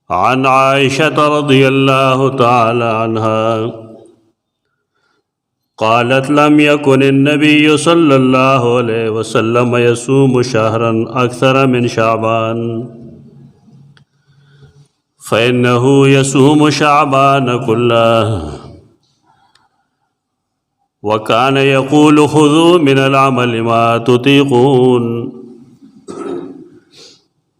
عن عائشة رضي الله تعالى عنها قالت لم يكن النبي صلى الله عليه وسلم يصوم شهرا أكثر من شعبان فإنه يصوم شعبان كله وكان يقول خذوا من العمل ما تطيقون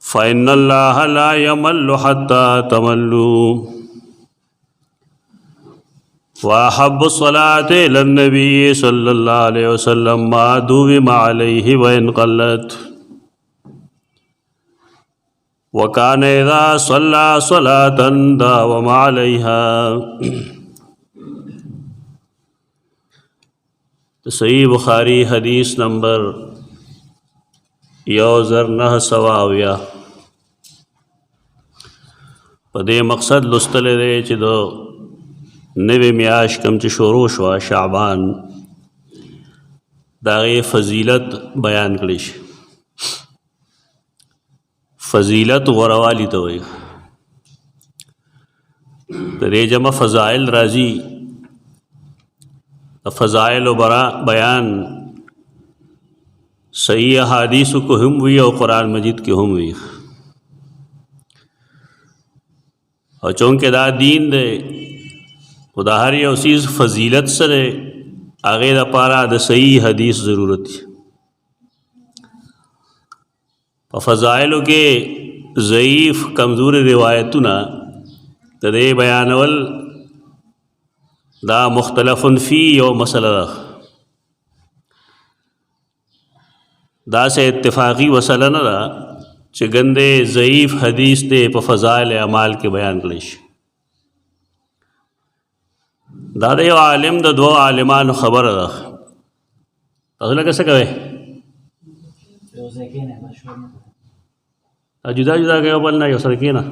فإن الله لا يمل حتى تملوا وأحب الصلاة إلى النبي صلى الله عليه وسلم ما دوم عليه وإن قلت وكان إذا صلى صلاة داوم عليها. صحیح بخاری حدیث نمبر 1900 په دې مقصد لوستل دی چې د نوې میاشت کوم چې شروع شوه شعبان د هغې فضیلت بیان کړی شي. فضیلت غوروالي ته وایي. د دې جمع فضائل راځي. فضائل و بیان صحیح احادیث کو هم وی او قرآن مجید کې هم وی. او چونکه دا دین دی او دا هر یو چیز فضیلت سره هغې دپاره د صحیح حدیث ضرورت دی. په فضائلو کې ضعیف کمزور روایتونه د دې بیانول دا مختلف فی یو مسله ده. دا سے اتفاقی مسله نه ده چې ګندې ضعیف حدیث دې په فضائل اعمال کې بیان کړی شي. دا د یو عالم د دوه عالمانو خبره ده. تاسو لکه څه کوئ؟ جدا جدا کوي بل نه یو سره کښېنه.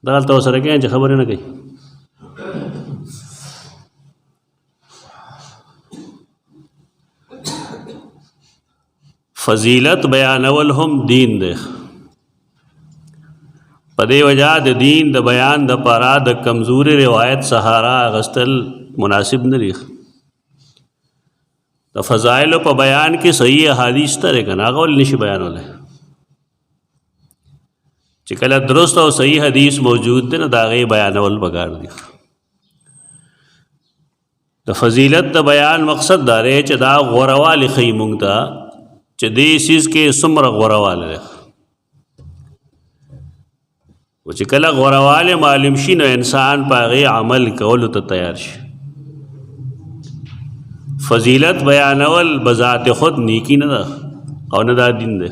دلته ورسره کښېنه چې خبرې نه کوي. فضیلت بیانول هم دین دی. په دې وجه د دین د بیان دپاره د کمزوري روایت سهارا اخیستل مناسب نه دی. د فضایلو په بیان کې صحیح احادیث ته دی که نه هغه ولې نشي بیانولی. چې کله درست او صحیح حدیث موجود دی نو د هغې بیانول پکار دی. د فضیلت د بیان مقصد دا دی چې دا غوروالی ښیي موږ ته چې دې څیز کې څومره غوروالی دی. و چې کله غوروالی معلوم شي نو انسان په هغې عمل کولو ته تیار شي. فضیلت بیانول بذات خود نیکی نه ده او نه دا دین دی،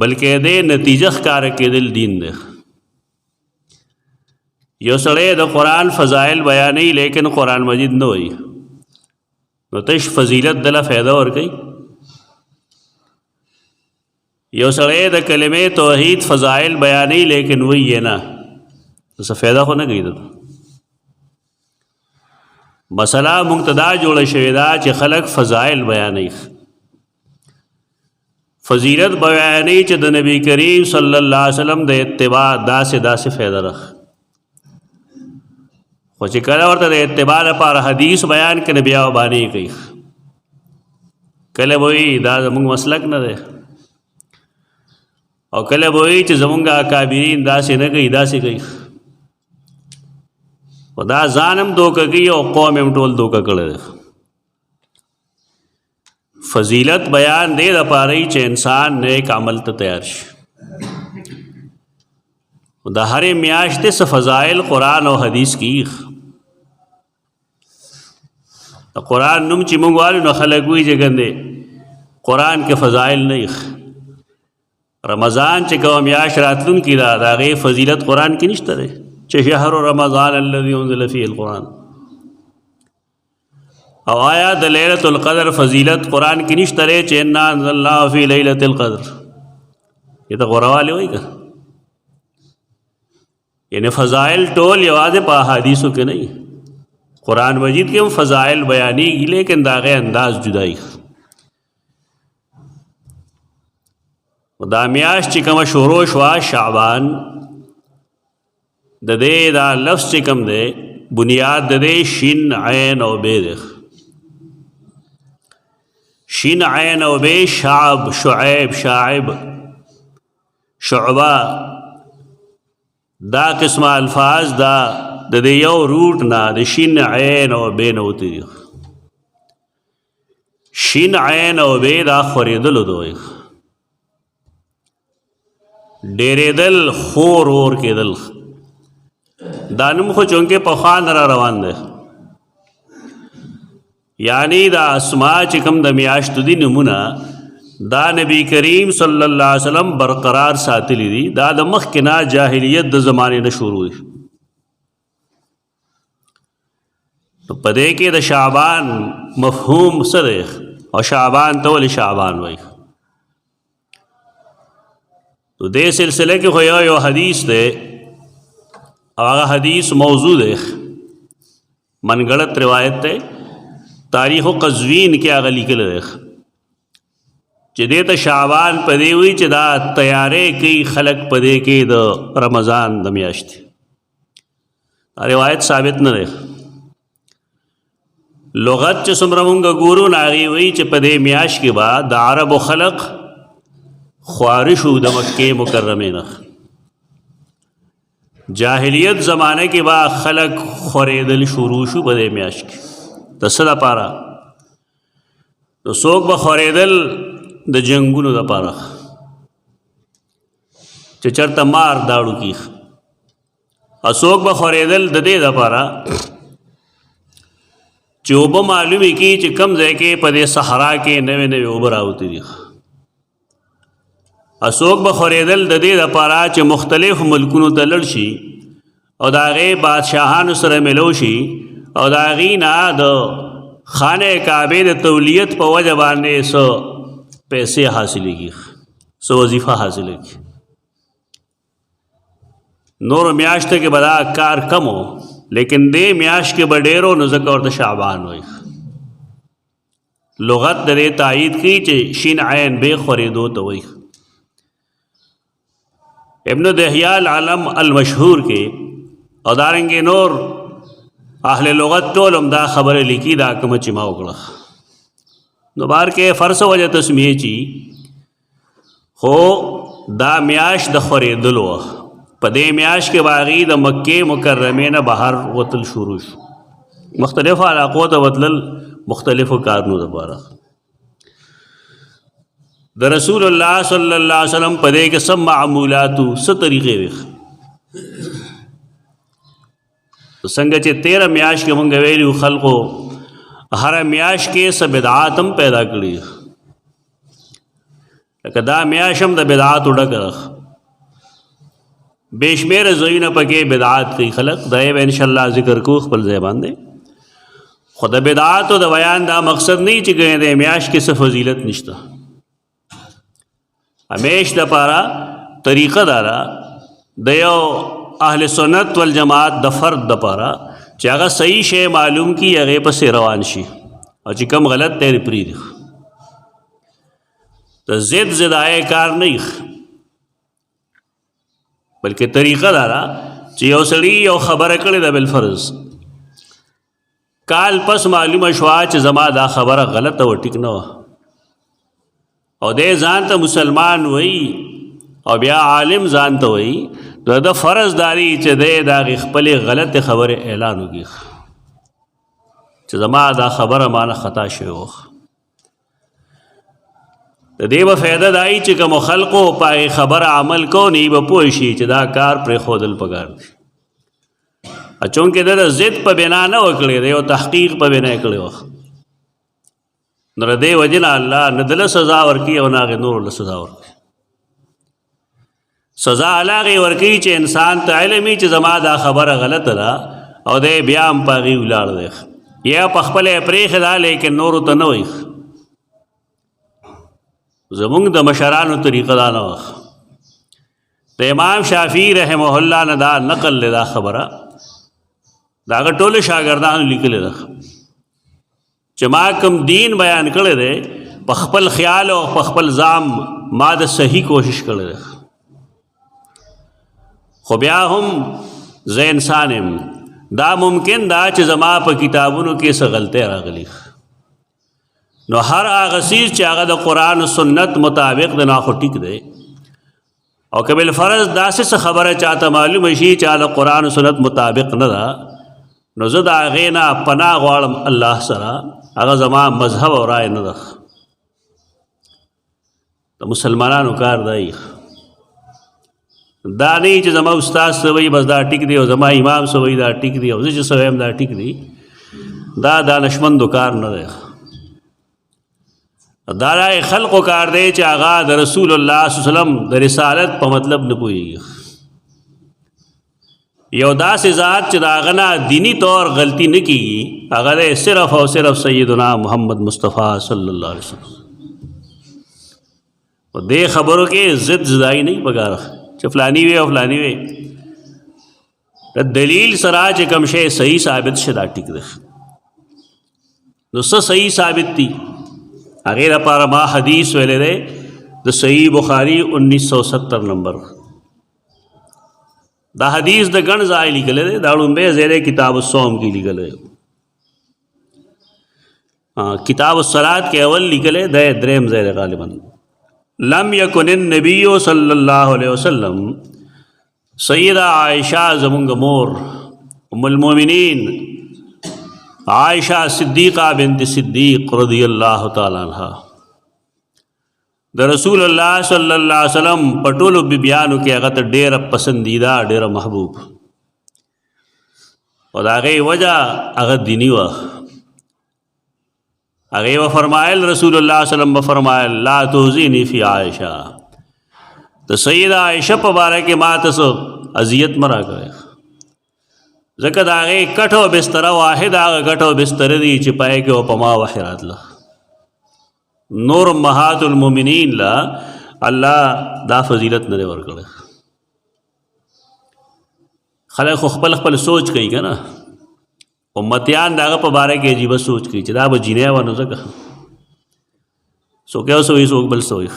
بلکې دې نتیجه ښکاره کېدل دین دی. یو سړی د قرآن فضایل بیانوي لیکن قرآن مجید نه وایي نو تش فضیلت دله فایده ورکوي. یو سړی د کلمې توحید فضایل بیانوي لیکن وایي یې نه نو څه فایده خو نه کوي. ده مسله موږ ته دا جوړه شوې ده چې خلک فضایل بیانوي، فضیلت بیانوي چې د نبی کریم صلی الله علیه وسلم د اتباع داسې فایده رخ. خو چې کله ورته د اتباع لپاره حدیث بیان کړي بیا وبانې کوي. کله به وایي دا زموږ مسلک نه دی او کله به وایي چې زموږ اکابرین داسې نه کوي داسې کوي. خو دا ځان هم دوکه کوي او قوم هم ټول دوکه کړی دی. فضیلت بیان دې دپاره چې انسان نیک عمل ته تیار شي. د هرې میاشتې څه فضایل قرآن او حدیث کی. د قرآن نوم چې موږ وایو نو خلک وایي چې ګندې قرآن کې فضایل نه یخ. رمضان چې کومه میاشت راتلونکې ده د هغې فضیلت قرآن کې نشته دی چې شهر رمضان الذي انزل فيه القرآن. او آیا د لیلۃ القدر فضیلت قرآن کې نشته دی چې انا انزلناه فی لیلۃ القدر. یہ تو غوروالی ہوئی گا. یعنی فضائل ټول یوازې په احادیثو کې نه، قرآن مجید کې هم فضائل بیانېږي لیکن د هغې انداز جدایي. دا میاشت چې کومه شروع شوه شعبان د دې دا لفظ چې کوم دی بنیاد د دې شین عین او بې دی شین عین او بې شعب شعیب شاعب شعبہ دا قسم الفاظ دا د دې یو روټ نه د شین عین او بې نه وتی شین عین او بې دا خورېدلو دوی ډېرېدل خور اور کېدل دا نوم خو چونکې پخوا نه را روان دی یعنی دا اسما چې کوم د میاشتو دي نومونه دا نبی کریم صلی الله علیه وسلم برقرار ساتلی دي دا د مخکې نه جاهلیت د زمانې نه شروع دي نو په دې کې د شعبان مفهوم څه دی او شعبان ته ولې شعبان وایي تو دې سلسله کې خو یو حدیث دی او هغه حدیث موضوع دی منګړت روایت دی تاریخ قزوین کې هغه لیکل دی چې دې ته شعبان په دې وایي چې دا تیارې کوي خلق په دې کې د رمضان د میاشتې روایت ثابت نه دی لغت چې څومره مونږ ګورو نو هغې وایي چې په دې میاشت کې به د عربو خلق خوارشو د مکې مکرمې نه جاهلیت زمانه کې با خلق خورېدل شروع شو په دې میاشت کې د څه دپاره نو څوک به خورېدل د جنګونو دپاره چې چېرته مار داړو کي او څوک به خورېدل د دې دپاره چې اوبه معلومې کي چې کم ځای کې په دې صحرا کې نوې نوې اوبه راوتې دي اسوک به خورېدل د دې دپاره چې مختلف ملکونو ته لړ شي او د هغې بادشاهانو سره ملو شي او د هغې نه د خانه کعبې د تولیت په وجه باندې څه پیسې حاصلېږي څه وظیفه حاصلېږي نورو میاشتو کې به دا کار کم و لیکن دې میاشت کې به ډېر و نو ځکه ورته شعبان وایي لغت د دې تایید کوي چې شین عین بې خورېدو ته وایي ابن دحیال عالم المشهور کې او دارنګې نور اهل لغت ټول هم دا خبره لیکي دا کومه چې ما وکړه نو بار کې فرض وجه تسمیه چی خو دا میاش د خورېدلو په دې میاش کې باغی د مکې مکرمې نه بهر وتل شروع شو مختلف علاقو ته وتلل مختلفو کارونو لپاره د رسول الله صلی الله علیه وسلم په دې کې سم معمولاتو څه طریقې وي څنګه چې 13 میاش کې مونږ ویلو خلقو هر میاش کې څه بدعات هم پیدا کړي لکه دا میاش هم د بدعات ډکه بشمیر ځایونه پکې بدعات کوي خلق دا به ان شاء الله ذکر کو خپل ځای باندې خود بدعات او د بیان دا مقصد نه چې ګنې د میاش کې څه فضیلت نشته همیش د پاره طریقه دارا د یو اهل سنت والجماعت د فرد د پاره چې هغه صحیح شی معلوم کی هغه پسې روان شي او چې کم غلط ته پرې ته زید زدای کار نه بلکې طریقه دارا چې یو سړی یو خبره کړې ده بالفرض کال پس معلومه شوه چې زما دا خبره غلطه و ټیک نه او دې ځان ته مسلمان وای او بیا عالم ځان ته وای د فرض داری چې دې دا خپل غلط خبره اعلان وکړي چې زما دا خبره مانه خطا شوی و د دې به فایده دای چې کوم خلقو پای خبره عمل کو نه به پوه شي چې دا کار پر خودل پکار دی اچونکې د ضد په بنا نه وکړي دی او تحقیق په بنا کړي و نو دې وجنه الله ندله سزا ورکي او ناغه نور له سزا ورکي سزا علاغه ورکي چې انسان ته علمي چې زما دا خبره غلطه ده او دې بیا هم پاغي ولاړ دی یا په خپل پرېخ دا لیکن نور ته نه وي زمونږ د مشرانو طریقه دا نه وه د امام شافعي رحمه الله نه دا نقل دا خبره دا هغه ټول شاګردانو لیکلې ده چې ما کوم دین بیان کړی دی په خپل خیال او په خپل ځام ما د صحیح کوشش کړی دی، خو بیا هم زه انسان یم، دا ممکن دا چې زما په کتابونو کې څه غلطۍ راغلي، نو هر هغه څیز چې هغه د قرآن و سنت مطابق دی نو خو ټیک دی، او که بالفرض داسې څه خبره چاته معلومه شي چې د قرآن و سنت مطابق نه ده، نو زه د هغې نه پناه غواړم الله سره، هغه زما مذهب او رای نه ده. د مسلمانانو کار دی دا نه چې زما استاد څه وایي بس دا ټیک دی، او زما امام څه وایي دا ټیک دی، او زه چې څه وایم دا ټیک دی، دا دانشمندو کار نه دی. دا رای خلقو کار دی چې هغه د رسول الله صلی الله علیه وسلم د رسالت په مطلب نه پوهېږي. یو داسې ذات چې د هغه نه دینی طور غلطي نه کېږي، هغه دی صرف او صرف سیدنا محمد مصطفیٰ صلی الله علیه وسلم. و دې خبرو کې ضد زدائی نه پکار چې فلانی وی او فلانی وی، د دلیل سره چې کوم شی صحیح ثابت شي دا ټیک دی. نو څه صحیح ثابت دي هغې لپاره ما حدیث ویلی دی د صحیح بخاری 1970 نمبر. دا حدیث د ګڼ ځای لیکلی دی، دا لومبی ځای دی کتاب الصوم کې لیکلی دی، کتاب الصلاة کې اول لیکلی دی، دریم ځای دی غالباً. لم یکن النبی صلی اللہ علیہ وسلم، سیدہ عائشہ زمونږ مور ام المومنین عائشہ صدیقہ بنت صدیق رضی اللہ تعالی عنہ د رسول الله صلی الله علیه وسلم په ټولو بیبیانو کې هغه ته ډېره پسندیده، ډېره محبوب، او د هغې وجه هغه دیني وه. هغې و فرمایل رسول الله صلی الله علیه وسلم به فرمایل لا تحزنی فی عائشہ، د سیدہ عائشہ په باره کې ما ته څه اذیت مه راکوئ، ځکه د هغې کټ او بستره واحد هغه کټ او بستره دي چې پای کې و په ما وحی راتله. نور امهات المؤمنین لا الله دا فضیلت نه دی ورکړی. خلک خو خپل خپل سوچ کوي که نه، امتیان د هغه په باره کې عجیبه سوچ کوي چې دا به جینۍ وه نو ځکه څوک یو څه وایي څوک بل څه وایي،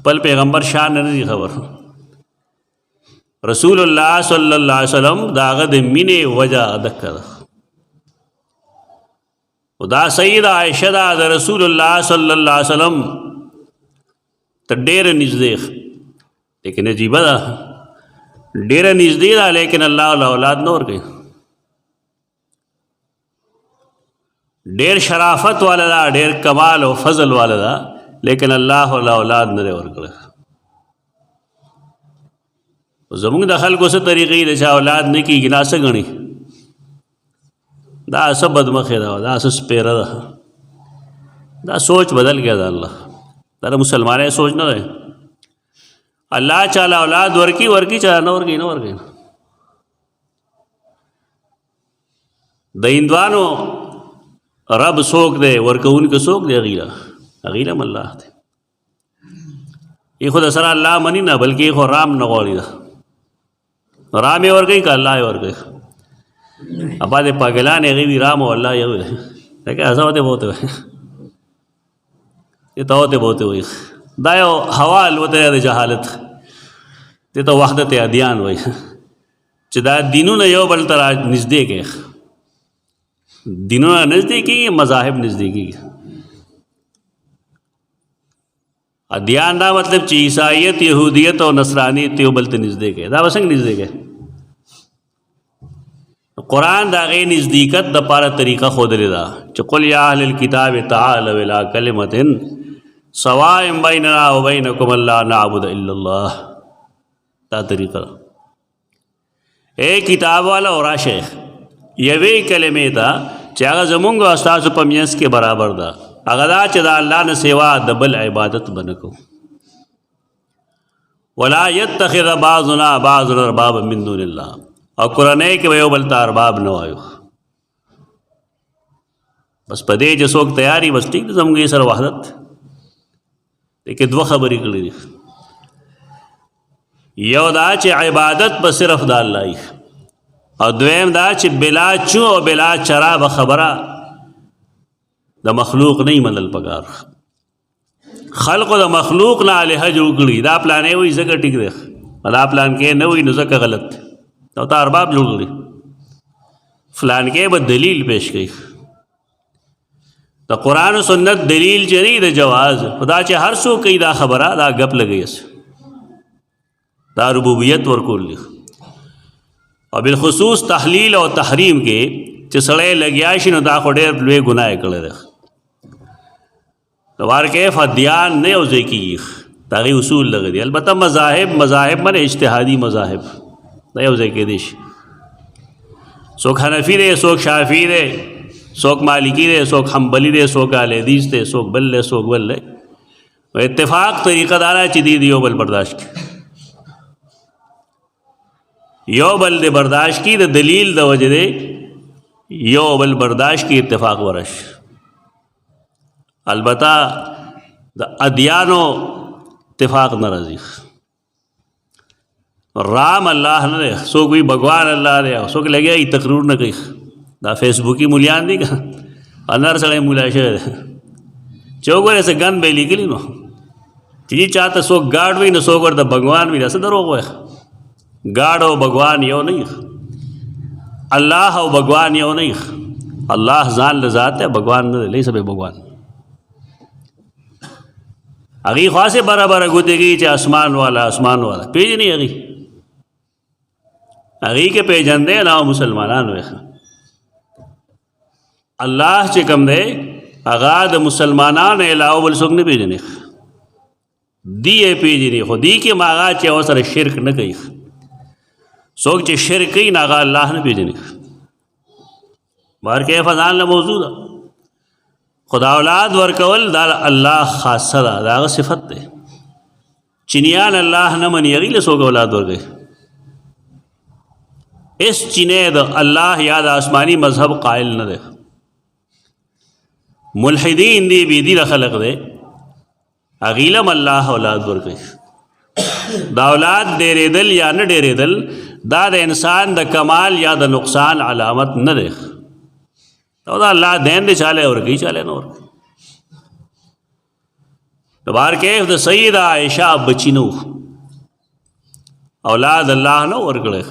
خپل پیغمبر شان نه دی خبر. رسول الله صلی الله علیه وسلم د هغه د مینې وجه دکه ده. و دا سیدہ عائشہ دا د رسول الله صلی الله علیه وسلم ته ډېره نږدې، لیکن عجیبه ده ډېره نږدې ده، لیکن الله له اولاد نه ورکوي. ډېر شرافت والا ده، ډېر کمال او فضل والا ده، لیکن الله له اولاد نه دی ورکړی. زمونږ د خلکو څه طریقې د چا اولاد نه کېږي دا څه ګڼي، دا څه بدمخې ده، دا څه سپیره ده، دا سوچ بدل گیا ده. الله دا د مسلمانۍ سوچ نه دی. الله چاله اولاد ورکی ورکی، چاله نه ورکی نه ورکی. د هندوانو رب څوک دی، ورکوونکی څوک دی؟ هغې هم الله دی. ای خو د سره الله مني نه، بلکې ای خو رام نه غواړي ده، رام یې ورکوي که الله یې ورکوي. ابا د پاگلان هغې وي رام او الله یو دی، لکه ایسا ہوتے بہتے ہوئے یہ تو ہوتے بہتے ہوئے دا یو هوا الوته د جهالت، دې ته وحدت ادیان وایي چې دا دینونه یو بل ته نږدې کوي، دینونه نږدې کېږي، مذاهب نږدې کېږي. ادیان دا مطلب چې عیسائیت، یهودیت او نصرانیت یو بل ته نږدې کوي، دا به څنګه نږدې کوي؟ قرآن دا غي نزدېکت دپاره طریقه ښودلې ده چې قل یا اهل الکتاب تعالوا الی کلمة سواء بیننا وبینکم الا نعبد الا الله. دا طریقه ده. اے کتاب والا او راشه یوې کلمې ته چې هغه زمونږ او ستاسو په منځ کې برابر ده، هغه دا چې د الله نه سوا د بل عبادت به نه کوو. ولا یتخذ بعضنا بعضا اربابا من دون الله، او قرآنۍ کې به یو بل ته ارباب نه وایو. بس په دې چې څوک تیاري بس ټیک ده، زموږ یې سره وحدت. لیکن دوه خبرې کړې دي، یو دا چې عبادت به صرف د الله وي، او دویم دا چې بلا چو او بلا چرا به خبره د مخلوق نه منل پکار. خلقو د مخلوق نه الهه جوړ کړي. دا پلانې وایي ځکه ټیک دی، دا پلان کې نه وایي نو ځکه غلط دی. او تا ارباب جوړ کړي، فلان کې به دلیل پیش کوي. د قرآن و سنت دلیل چې نه د جواز، خدا چې هر څوک کوي دا خبره، دا ګپ لګي، دا ربوبیت ورکول دی. او بالخصوص تحلیل او تحریم کې چې سړی لګیا شي نو دا خو ډېر لوی ګناه یې کړی دی. د وارکیف ادیان نه یو ځای کېږي، د هغې اصول دغه دي. البته مذاهب معنې اجتهادي مذاهب دا یو ځای کېدی شي. څوک حنفي دی، څوک شافعي دی، څوک مالکی دی، څوک حنبلي دی، څوک اهل حدیث دی، څوک بل دی، څوک بل دی. اتفاق طریقه دا ده چې دی یو بل برداشت کړي، یو بل دی برداشت کی. د دلیل د وجه دی یو بل برداشت کی، اتفاق ورش. البته د ادیانو اتفاق نه راځي. رام الله نه دی، څوک وایي بھگوان الله دی، او څوک لګیا ای تقریر نه کوي. دا فیسبوکی مولیان دي که انر سړی مولا شوی دی چې وګورې څه ګن به یې لیکلي نو چې چاته څوک ګاډ وي نو څوک ورته بھگوان وي. دا څه دروغ وایي؟ ګاډ او بھگوان یو نه وي، الله او بھگوان یو نه وي. الله ځان له ذات دی، بھگوان نه دی، لیس بھگوان. هغې خاصې برابره ګوتې کوي چې اسمان والا پیژني. هغې کې پیژندې نه مسلمانان وي. الله چې کوم دی هغه د مسلمانانو علاوه بل څوک نه پیژني، دی یې پیژني. خو دی کې هغه چې ورسره شرک نه کوي. څوک چې شرک کوي نه هغه الله نه پیژني. بهر کیف ځان له موضوع ده. خدا اولاد ورکول دا الله خاصه ده، دا هغه صفت دی. چینیان الله نه مني، هغې له څوک اولاد ورکوي. اس چینی د الله یا د آسمانی مذهب قائل نه دی. ملحدین دی، بېدینه خلق دی، هغې له الله اولاد ورکوي. دا اولاد ډېرېدل یا نه ډېرېدل دا د انسان د کمال یا د نقصان علامت نه دی. او دا الله دین دی، چاله ورکوي چاله نه ورکوي. د بهر کیف د سیده عایشه بچي نه و، اولاد الله نه ورکړی،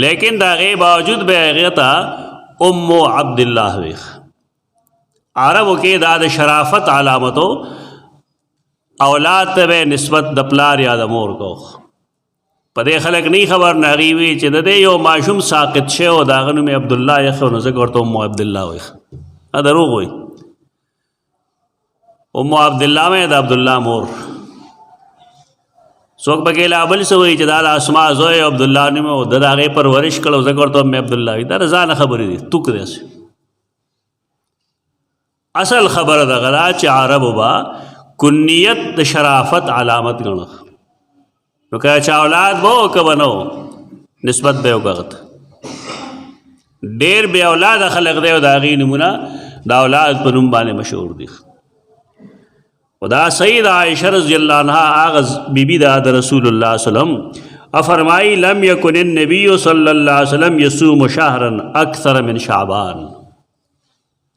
لیکن د هغې باوجود به هغې ته ام عبدالله وي. عربو کې دا د شرافت علامتو اولاد ته به نسبت د پلار یا د مور کو. په دې خلک نه خبر نه هغې وي چې د دې یو ماشوم ساقط شوی او د هغه نوم یې عبدالله ایښی نو ځکه ورته ام عبدالله وایي. دا دروغ وایي. ام عبدالله مې د عبدالله مور. څوک پکې لا بل څه وایي چې دا د اسما زوی عبدالله نوم او د هغې پرورش کړی او ځکه ورته ام عبدالله وایي. دا د ځانه خبرې دي، توک دی. اصل خبره دغه ده چې عربو به کنیت د شرافت علامت ګڼه. نو که چا اولاد به و که به نه و، نسبت به یې وکړه. ډېر بې اولاده خلق دی او د هغې نومونه د اولاد په نوم باندې مشهور دي. خو دا سید عایشه رضی الله عنها هغه بیبي ده د رسول الله وسلم. فرمایي لم یکن النبي صلی الله علیه وسلم یصوم شهرا اکثر من شعبان.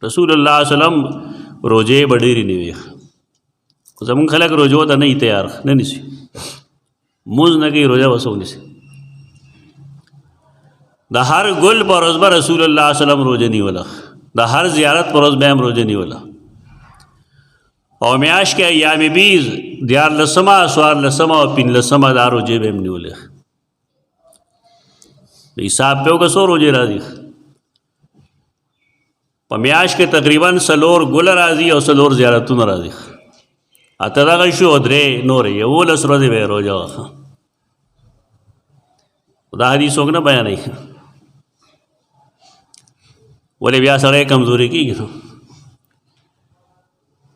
رسول الله وسلم روزې به ډېرې نه وي. زمونږ خلک روزو ته نه تیار، نه نیسي، مونځ نه کوي، روزه به څوک نیسي. د هر ګل په ورځ به رسول الله وسلم روزه نیوله، د هر زیارت په ورځ به هم روزه نیوله. او میاشت کې ایام بیز 14 14 او 15 دا روزې به هم نیولې. حساب په وکړه څو روزې راځي. په میاشت کې تقریبا 4 ګل راځي او 4 زیارتونه راځي. اته دغه شو 3 نورې 11 ورځې به روزه وه. دا حدیث څوک نه بیانوي، ولې بیا سړی کمزوري کېږي. نو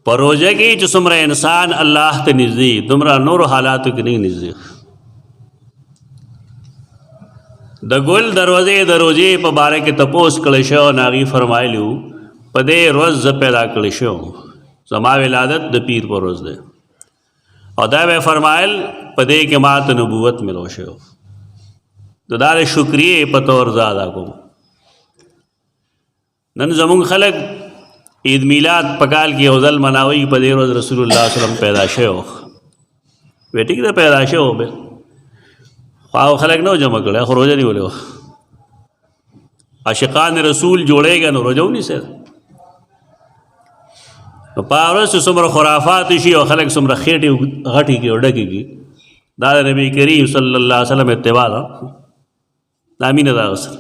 په روزه کې چې څومره انسان الله ته نږدې، دومره نورو حالاتو کې نه نږدې. د ګل دروازې د روزې په باره کې تپوس کړی شو، نو هغې فرمایلي وو په دې ورځ زه پیدا کړی شوم، زما ولادت د پیر په ورځ دی. او دا به فرمایل په دې کې ما ته نبوت ملو شو. د دا د شکریې په طور زه ادا کوم. نن زمونږ خلک عید میلاد پکال کې یو ځل مناوي په دې ورځ رسول الله صلی الله علیه وسلم پیدا شوی وی ټیک ده پیدا شوی به خو خلک نو جمع کړي خو روزه نیولې وه عاشقان رسول جوړېږي نو روزه ونیسي نو په ورځ څومره خرافات شي او خلک څومره خېټې غټې کې او ډکې کې دا د نبي کریم صلی الله علیه وسلم اتباع ده دا مینه ده ورسره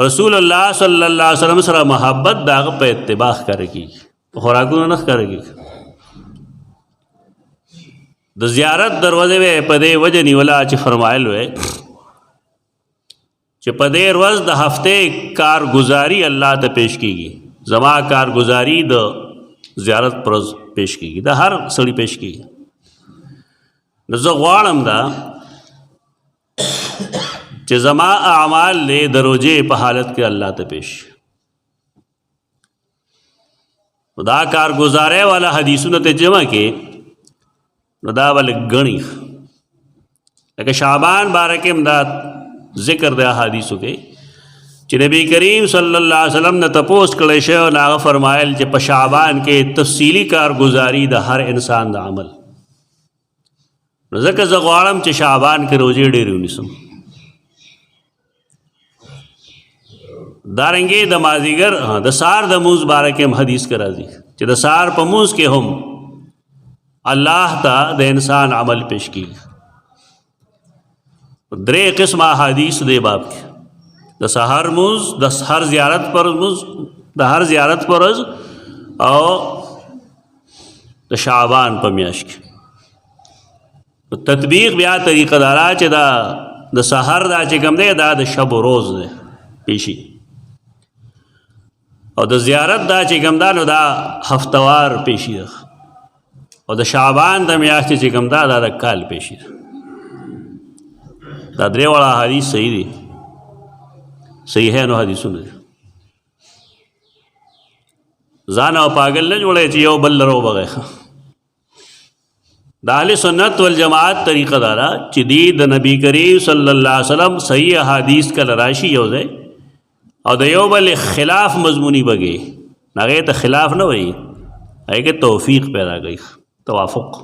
رسول الله صلی الله علیه وسلم سره محبت د هغه په اتباع ښکاره کېږي په خوراکونو نه ښکاره کېږي د زیارت دروازې به په دې وجه نیوله چې فرمایل وی چې په دې ورځ د هفتې کارګزاري الله ته پیش کېږي زما کارګزاري د زیارت پر ورځ پیش کېږي د هر سړي پیش کېږي نو زه غواړم دا چې زما اعمال له د روزې په حالت کې الله ته پیش دا کارګزارۍ والا حدیثونه ته جمع کې نو دا ول غنی لکه شعبان بارکه امداد ذکر د احادیثو کې چې نبی کریم صلی الله علیه وسلم نه تپوس کړی شو او هغه فرمایل چې په شعبان کې تفصیلی کارگزاری د هر انسان د عمل ځکه زه غواړم چې شعبان کې روزې ډېرې ونیسم دارنګې د مازدیګر د سار د مونځ باره کې هم حدیث کې راځي چې د سار په مونځ کې هم الله ته د انسان عمل پیش کیږي درې قسمه احادیث دی باب کې د سحر مونځ د سحر زیارت پر مونځ د هر زیارت پر ورځ او د شعبان په میاشت کې تطبیق بیا طریقه دارا چې دا د سحر دا چې کوم دی دا د شب و روز دی پیشي او د زیارت دا چې کوم دا نو دا هفتوار پیشي ده او د شعبان د میاشتې چې کوم دا د کال پیشي ده دا درې واړه حدیث صحیح دي صحیحانو حدیثونه دي ځان او پاگل نه جوړی چې یو بل لرو بغی د اهل سنت والجماعت طریقه دارا چې دی د نبی کریم صلی الله علیه وسلم صحیح احادیث کله راشي یو ځای او د یو بل خلاف مضمونی بګي هغه ته خلاف نه وایي هغه کې توفیق پیدا کوي توافق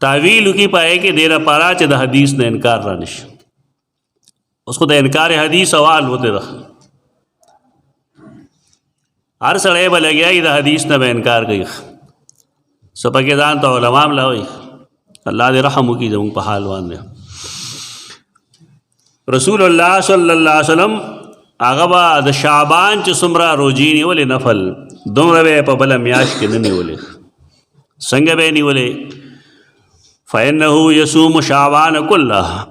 تعویل کی پائے کہ دیرا پارا چې د حدیث نه انکار را نشي اوس خو د انکار حدیث سوال ہوتے ده هر سړی به لګیایي د حدیث نه به انکار کوي سپکې ځان ته علما هم لاوي الله دې رحم وکړي زموږ په حال باندې رسول الله صلی الله علیه وسلم هغه به د شعبان چې څومره روزې نیولې نفل دومره به په بله میاشت کې نه نیولې څنګه به یې نیولې فإنه يصوم شعبان كله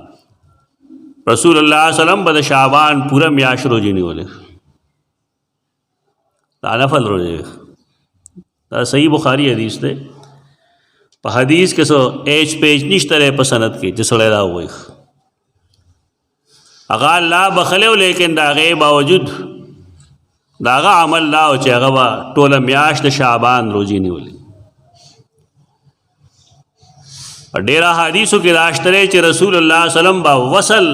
رسول الله صلی الله علیه وسلم به د شعبان پوره میاشت روزې نیولې دا نفل روزې دا صحیح بخاری حدیث دی په حدیث کې سو ایچ پیج نشته رہے په سند کې چې سړی دا وایي هغه الله بخلیو لیکن د هغې باوجود د هغه عمل لا او چې هغه به ټوله میاشت د شعبان روزې نیولې ډېر حدیثو کې راشته چې رسول الله صلی الله علیه وسلم به وصل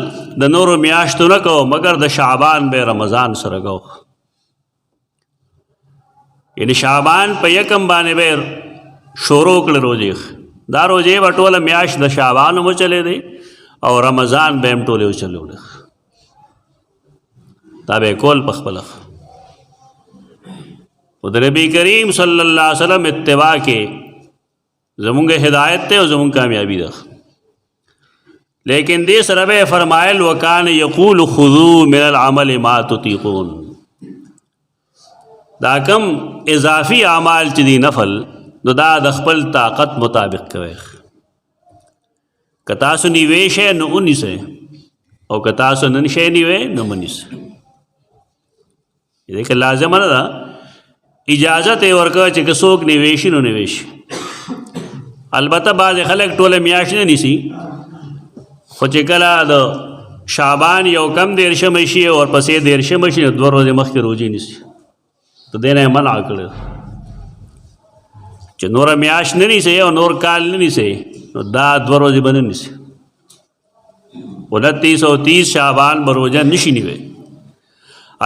د نورو میاشتو نه کو مگر د شعبان به رمضان سره کو یعنی شعبان په یکم باندې به شروع کړ روزې دا روزې به ټوله میاشت د شعبان مو چلے دی او رمضان به هم ټوله چلو دا به کول په خپل او د نبی کریم صلی الله علیه وسلم اتباع کې زمونږ ہدایت ته او زمونږ کامیابی ده لیکن دې سره به فرمایل وکانه یقول خذوا من العمل ما تطيقون دا کم اضافی اعمال چې دی نفل نو دا د خپل طاقت مطابق کوي که تاسو نیوې شئ نو ونیسئ او که تاسو نن شئ نیوې نو منیسئ دې کې لازم نه ده اجازت یې ورکړه چې که څوک نیوې شي نو نیوې شي البته بعض خلک ټوله میاشت نه نیسي خو چې کله د شعبان یو کم دیرشم شي او ورپسې دیرشم شي نو 2 ورځې مخکې روزې نیسي تو دې نه منع کړی چې نوره میاشت نه نیسي او نور کال نه نیسي نو دا 2 ورځې به نه نیسي 29 او 30 شعبان به روزه نشي نیوی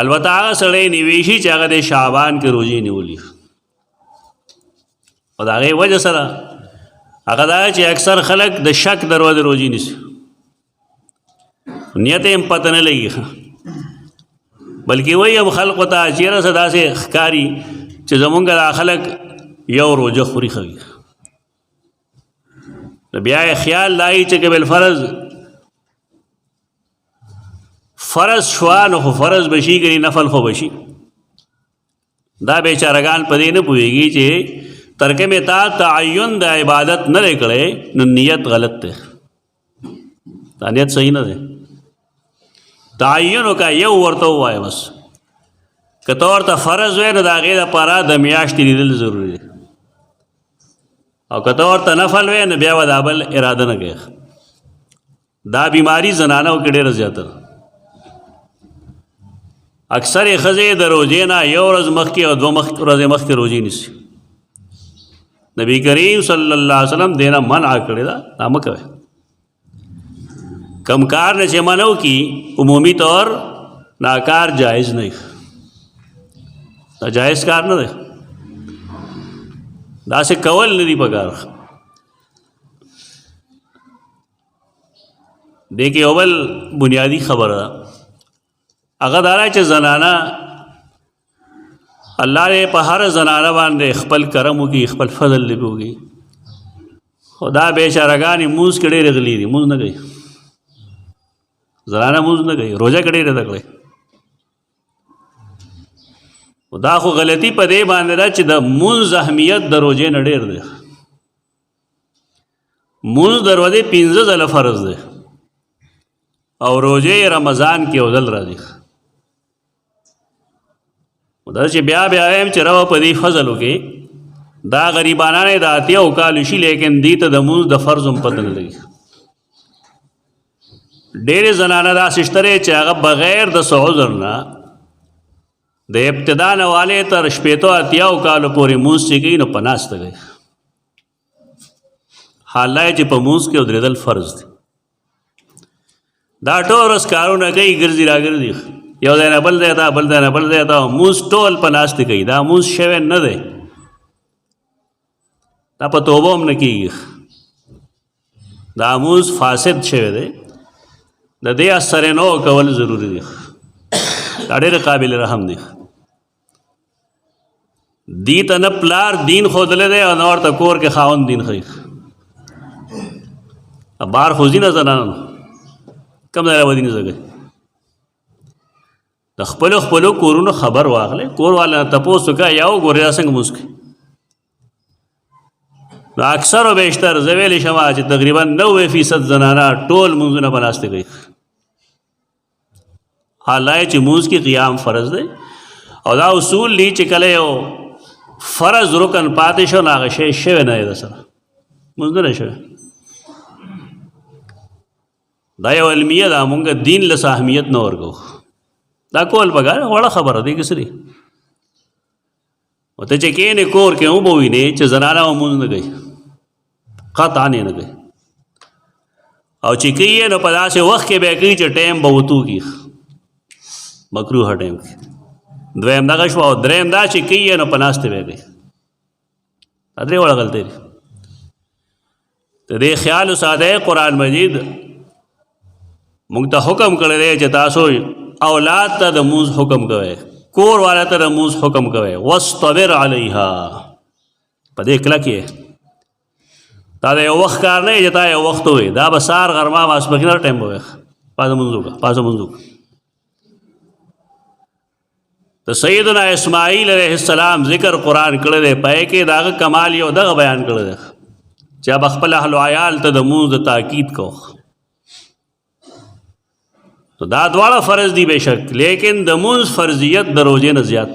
البته هغه سړی نیوي شي چې هغه د شعبان کې روزې نیولي او د هغې وجه سره هغه دا چې اکثر خلک د شک د ورځې روزې نیسي نیت یې هم پته نه لګي بلکې وایي هم خلقو ته چېرې څه داسې ښکاري چې زمونږ دا خلک یو روزه خوري ښه وي نو بیا یې خیال دایي چې که بالفرض فرض شوا نو خو فرض بشي کني نفل خو بشي دا بیچارهګان په دې نه پوهېږي چې تر کومې تا تعین د عبادت نه دی کړی نو نیت غلط دی دا نیت صحیح نه دی تعین وکړه یو ورته ووایه بس که ته ورته فرض وی نو د هغې دپاره د میاشتې لیدل ضروري دی او که ته ورته نفل وی نو بیا به دا بل اراده نه کوي دا بیماري زنانو کې ډېره زیاته ده اکثر ښځې د روزې نه یو ورځ مخکې او دوه ورځې مخکې روزې نیسي نبی کریم صلی الله علیه وسلم دې نه منع کړې ده دا مه کوئ کم کار نه چې منع وکړي عمومي طور ناکار جایز نه دا جایز کار نه دی داسې کول نه دي پکار دې کې یو بل بنیادي خبره ده هغه دا چې زنانه الله دې په هر زنانه باندې خپل کرم وکړي خپل فضل دې وکړي خو دا بېچارهګانې مونځ کې ډېرې غلي دي مونځ نه کوي زنانه مونځ نه کوي روژه کې ډېره تکړه دا خو غلطي په دې باندې ده چې د مونځ اهمیت د روژې نه ډېر دی مونځ د ورځې 15 ځله فرض دی او روژې رمضان کې یو ځل راځي دا چې بیا وایم چې روا په دې فضل وکړي دا غریبانانې د اتیا او کال شي لیکن دې ته د مونځ د فرض هم پته نه لګي ډېرې زنانه داسې شته چې هغه بغیر د څه عذر نه د ابتدا نه والې تر شپېتو اتیاو کالو پورې مونځ چې کوي نو په ناسته کوي حالا چې په مونځ کې ودرېدل فرض دی دا ټول ورځ کارونه کوي ګرځي راګرځي یو ځای نه بل ځای ته بل ځای نه بل ځای ته مونځ ټول په ناستې کوي دا مونځ شوی نه دی دا په توبه هم نه کېږي دا مونځ فاسد شوی دی د دې اثر نو کول ضروري دی دا ډېر قابل رحم دی دې ته نه پلار دین ښودلی دی او نه ورته کور کې خاوند دین ښیي بار خو ځي نه زنانو کم ځای راودي نه زګوي د خپلو خپلو کورونو خبر واخلئ کور والا نه تپوس وکړه یا وګورئ دا څنګه مونځ کوي نو اکثر و بیشتر زه ویلی شم چې تقریبا 90% زنانه ټول مونځونه په ناستې کوي حالای چې مونځ کې قیام فرض دی او دا اصول دی چې کله یو فرض رکن پاتې شو نو هغه شی شوی نه دی د سره مونځ نه دی شوی دا یو علمیه ده مونږ دین له اهمیت نه ورکوو دا کول پکار وړه خبره دی کس دی او ته چې کینې کور کې هم به وینې چې زنانه هم مونځ نه کوي قطعا یې نه کوي او چې کوي یې نو په داسې وخت کې به یې کوي چې ټایم به وتو کي مکروه ټایم کې دویم دغه شو او دریم دا چې کوي یې نو په ناستې به یې کوي دا درې وړه غلطۍ دي د دې خیال وساتئ قرآن مجید موږ ته حکم کړی دی چې تاسو اولاد ته د مونځ حکم کوئ کور والا ته د مونځ حکم کوئ واصطبر علیها په دې کلک یې دا د یو وخت کار نه چې تا یو وخت ووایي دا به سهار غرمه ماسپښین هر ټایم به وایي پاسه مونځ وکړه پاسه مونځ وکړه د سیدنا اسماعیل علیه السلام ذکر قرآن کړی دی په کې د هغه کمال یو دغه بیان کړی دی چې به خپل اهل و عیال ته د مونځ د تاکید کو تو دا دواړه فرض دی بېشک لیکن د مونځ فرضیت د روزې نه زیات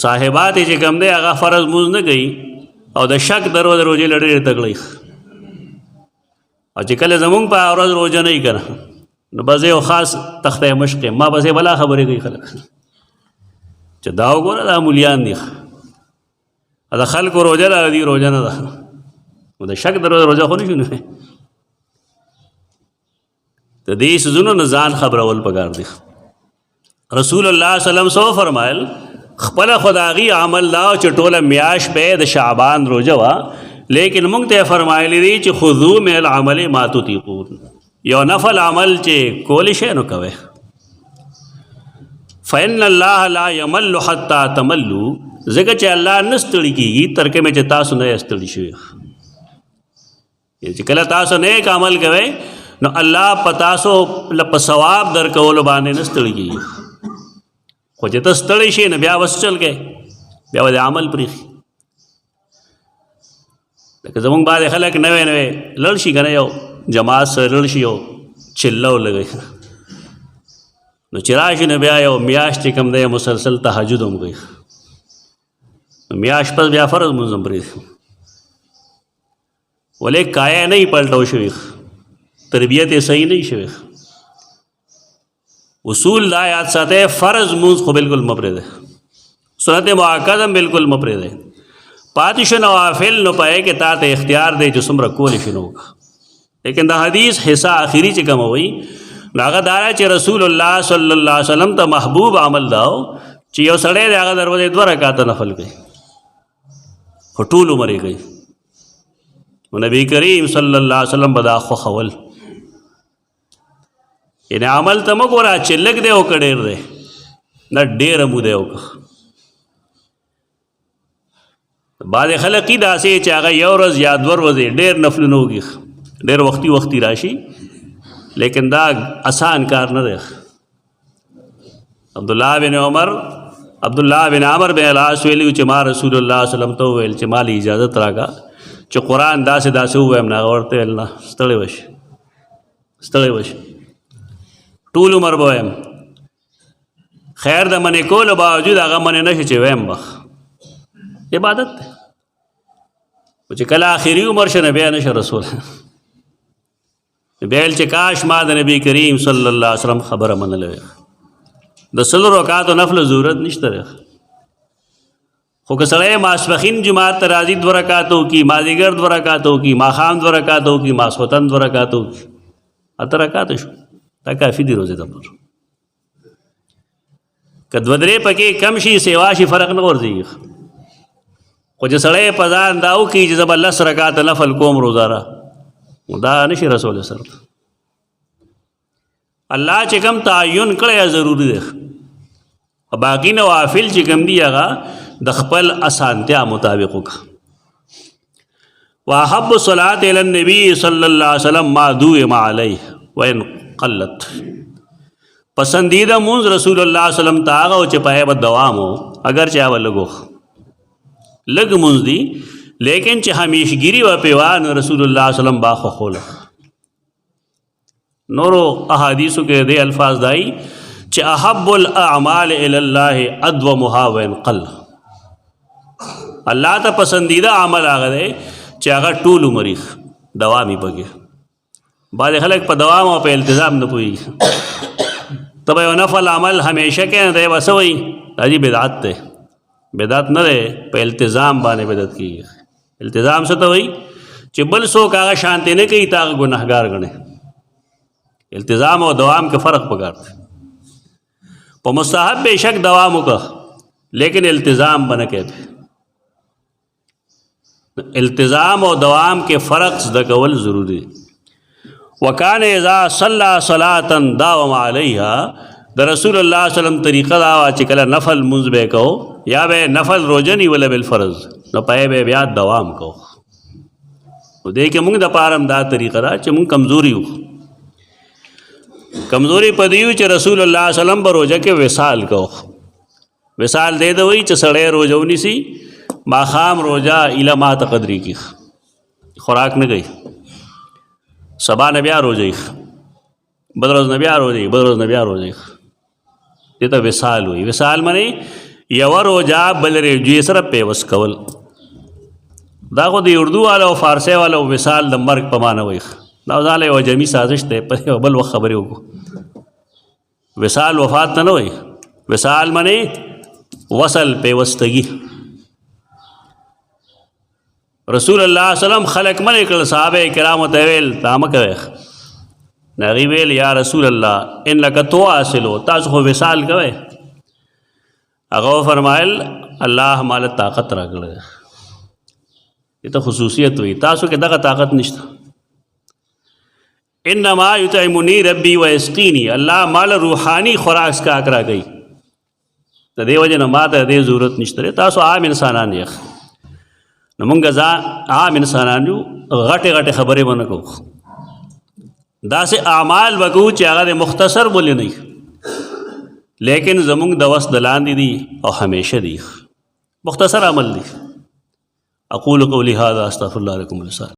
صاحبات چې کوم دی هغه فرض مونځ نه کوي او د شک د روزې له ډېرې تکړه او چې کله زمونږ په ورځ روژه نه وي که نه نو بس یو خاص تخته مشق یم ما بس بلا خبرې کوي خلک چې دا وګوره دا مولیان دي د خلکو روژه ده دي روژه نه ده نو د شک د روژه خو نه شو نه د دې څیزونو نه ځان خبرول پکار دی رسول الله صلی الله علیه وسلم سو فرمایل خپل خداغي عمل دا چې ټوله میاش په د شعبان روزه وا، لیکن موږ ته فرمایلی دي چې خذو من العمل ما تطيقون، یو نفل عمل چې کولی شئ نو کوئ. فإن الله لا يمل حتى تملوا، ځکه چې الله نه ستړي کېږي تر کومه چې تاسو نه ستړي شوي. چې کله تاسو نیک عمل کوئ نو الله په تاسو په ثواب درکولو باندې نه ستړي کېږي. خو چې ته ستړی شي نو بیا بس چل کې بیا به د عمل پرېښي. لکه زمونږ بعضې خلک نوی نوی لړ شي که نه، یو جماعت سره لړ شي، یو چله ولګوي، نو چې راشي نو بیا یو میاشت چې کوم دی مسلسل تهجد هم کوي، نو میاشت پس بیا فرض مونځ هم پرېږدي. ولې کایه نه یې پلټو شوي، تربیت یې صحیح نه شوي. اصول دا یاد ساته، فرض مونځ خو بالکل مه پرېږدئ، سنت مؤکد هم بالکل مه پرېږدئ. پاتې شو نوافل نو پای کې تا ته اختیار دی چې څومره کولی شي نو وکړه. لیکن د حدیث حصہ آخري چې کومه وایي نو هغه دا چې رسول الله صلی الله علیه وسلم ته محبوب عمل دا و چې یو سړی دی هغه دروازې 2 رکعاته نفل کوي، خو ټول عمر یې کوي. نو نبی کریم صلی الله علیه وسلم به دا خوښول. یعنې عمل ته مه ګوره چې لږ دی او که ډېر دی، نه ډېره مو دی او که. بعضې خلک یې داسې چې هغه یو ورځ یا 2 ورځې ډېر نفلونه وکړي، ډېر وختي راشي، لیکن دا آسان کار نه دی. عبدالله بن عمر بن العاص ویلي چې ما رسول الله صلی الله علیه وسلم ته وویل چې ما له اجازت راکړه چې قرآن داسې ووایم. نه هغه ورته ویل نه، ستړی وشي ټول عمر به وایم. خیر د منې کولو باوجود هغه منې نه شي چې وایم به عبادت دی. چې کله آخري عمر شنه بیا نشه رسول بیل چې کاش ما د نبی کریم صلی الله علیه وسلم خبره منله وی. د 100 رکعاتو نفل ضرورت نشته دی، خو که سړی ماسپښین جماعت ته راځي 2 رکعاتو کی، مازدیګر 2 رکعاتو کی، ماښام 2 رکعاتو کی، ماسخوتن 2 رکعاتو کی، 8 رکعاته شو، دا کافي دي روزې دپاره. که 2-3 پکې کم شي سیوا شي فرق نه ورځي. خو چې سړی په ځان دا وکړي چې زه به 10 رکعاته نفل کوم روزانه، دا نشي رسول سره. الله چې کوم تعین کړی ضروري دی، باقي نوافل چې کوم دي هغه د خپل اسانتیا مطابق وکړه. واحب الصلاة الی النبی صلی الله علیه وسلم ما دوم علیه وان قلت، پسندیده مونځ رسول الله صلی الله علیه وسلم ته هغه چې په به دوام و، اگر چې هغه لږ مونځ دي، لیکن چې همیشګیري و پیوان رسول الله صلی الله علیه وسلم با خوله. نورو احادیثو کې دې الفاظ دای چې احب الاعمال الی الله ادومها وان قل، الله ته پسندیده عمل هغه دی چې هغه ټول عمر دوامي پکې. بعضې خلک په دوام او په التزام نه پوهېږي. ته به یو نفل عمل همیشه کې نه دی به څه وایي دا جي بدعت دی. بدعت نه دی، په التزام باندې بدعت کېږي. التزام څه ته وایي چې بل څوک هغه شانتې نه کوي ته هغه ګنهګار ګڼې. التزام او دوام کې فرق پکار دی. په مستحب بېشک دوام وکړه، لیکن التزام به نه کوې. التزام او دوام کې فرق زده کول ضروري. وکان اذا صلى صلاة داوم علیها، د رسول الله صلی الله علیه وسلم طریقه دا وه چې کله نفل مونځ به کو یا به نفل روژه نیوله بالفرض نو پای به بیا دوام کو. نو دې کې موږ دپاره هم دا طریقه ده چې موږ کمزوري یو. کمزوري په دې چې رسول الله صلی الله علیه وسلم به روژه کې وصال کو. وصال دې ته وایي چې سړی روژه ونیسي، ماښام روژه ایله ماته قدرې کی، خوراک نه کوي، سبا نه بیا روژه بل ورځ نه بیا روژه بل ورځ نه بیا روژه. دې ته وصال وایي. وصال معنی یوه روژه بل روژې سره پیوست کول. دا خو د اردو والا او فارسی والا وصال د مرګ په معنی وایي. دا ځاله یو جمعي سازش دی، په یو بل وخت خبرې وکړو. وصال وفات ته نه وایي. وصال معنی وصل پیوستگی. رسول الله صلی الله علیه وسلم خلق منې کړل، صحابه کرامو ته ویل تا مه کوئ، ناغي ویل یا رسول الله انک تواصل تاسو خو وصال کوئ. هغه فرمایل الله مال طاقت راکړه. یہ تو خصوصیت ہوئی تاسو کې دغه طاقت نشته. انما یطعمنی ربی و یسقینی الله مال روحانی خوراک کا کرا گئی. د دې وجه نه ماته دې ضرورت نشته. تاسو عام انسانان یې نو مونږ عام انسانان یو غټه غټه خبرې ونه کوو. داسې اعمال وکړو چې هغه مختصر بولې نه لیکن زمونږ د وس د لاندې دي او همیشه دي مختصر عمل دي. اقول قولي هذا استغفر الله لكم ولسائر